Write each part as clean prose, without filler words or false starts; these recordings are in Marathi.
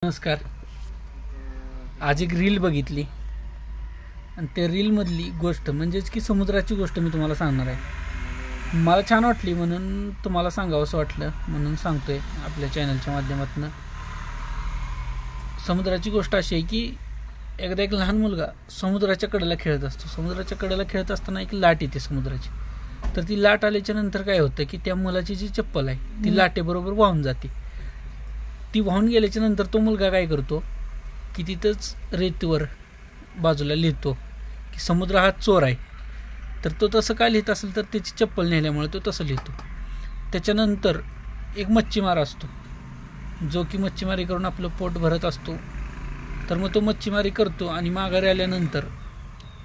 नमस्कार. आज एक रील बघितली आणि त्या रीलमधली गोष्ट म्हणजेच की समुद्राची गोष्ट मी तुम्हाला सांगणार आहे. मला छान वाटली म्हणून तुम्हाला सांगावंसं वाटलं म्हणून सांगतोय आपल्या चॅनलच्या माध्यमातून. समुद्राची गोष्ट अशी आहे की एकदा एक लहान मुलगा समुद्राच्या कडेला खेळत असतो. समुद्राच्या कडेला खेळत असताना एक लाट येते समुद्राची. तर ती लाट आल्याच्या नंतर काय होतं की त्या मुलाची जी चप्पल आहे ती लाटेबरोबर वाहून जाते. ती वाहून गेल्याच्या नंतर तो मुलगा काय करतो की तिथंच रेतीवर बाजूला लिहितो की समुद्र हा चोर आहे. तर तो तसं काय लिहित असेल तर त्याची चप्पल नेल्यामुळे तो तसं लिहितो. त्याच्यानंतर एक मच्छीमार असतो जो की मच्छीमारी करून आपलं पोट भरत असतो. तर मग तो मच्छीमारी करतो आणि माघारी आल्यानंतर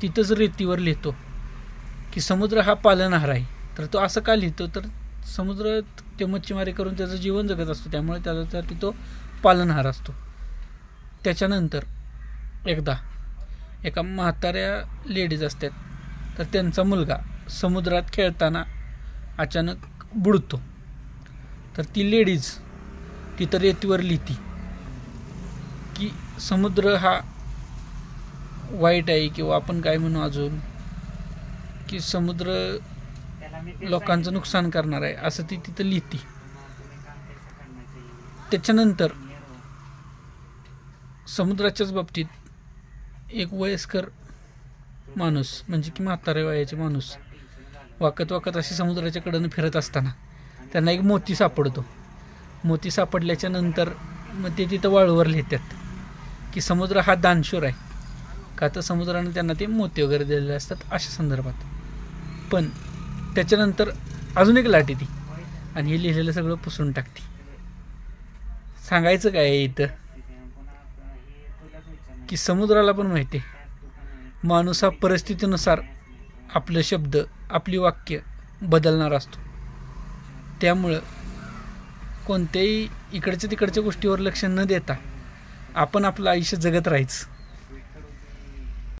तिथंच रेतीवर लिहितो की समुद्र हा पालनहार आहे. तर तो असं का लिहितो तर समुद्र ते मच्छीमारी करून त्याचं जीवन जगत असतो त्यामुळे त्यासाठी तो पालनहार असतो. त्याच्यानंतर एकदा एका म्हाताऱ्या लेडीज असतात तर त्यांचा मुलगा समुद्रात खेळताना अचानक बुडतो. तर ती लेडीज तिथं रेतीवर लिहिती की समुद्र हा वाईट आहे किंवा आपण काय म्हणू अजून की समुद्र लोकांचं नुकसान करणार आहे असं ती तिथं लिहिती. त्याच्यानंतर समुद्राच्याच बाबतीत एक वयस्कर माणूस म्हणजे की म्हातारे वयाचे माणूस वाकत वाकत असे समुद्राच्या कडेनं फिरत असताना त्यांना एक मोती सापडतो. मोती सापडल्याच्या नंतर मग ते तिथं वाळूवर लिहितात की समुद्र हा दानशूर आहे का तर समुद्राने त्यांना ते मोती वगैरे दिलेले असतात अशा संदर्भात. पण त्याच्यानंतर अजून एक लाट येते आणि हे लिहिलेलं सगळं पुसून टाकते. सांगायचं काय आहे इथं की समुद्राला पण माहिती आहे माणूस हा परिस्थितीनुसार आपले शब्द आपली वाक्य बदलणार असतो. त्यामुळं कोणत्याही इकडच्या तिकडच्या गोष्टीवर लक्ष न देता आपण आपलं आयुष्य जगत राहायचं.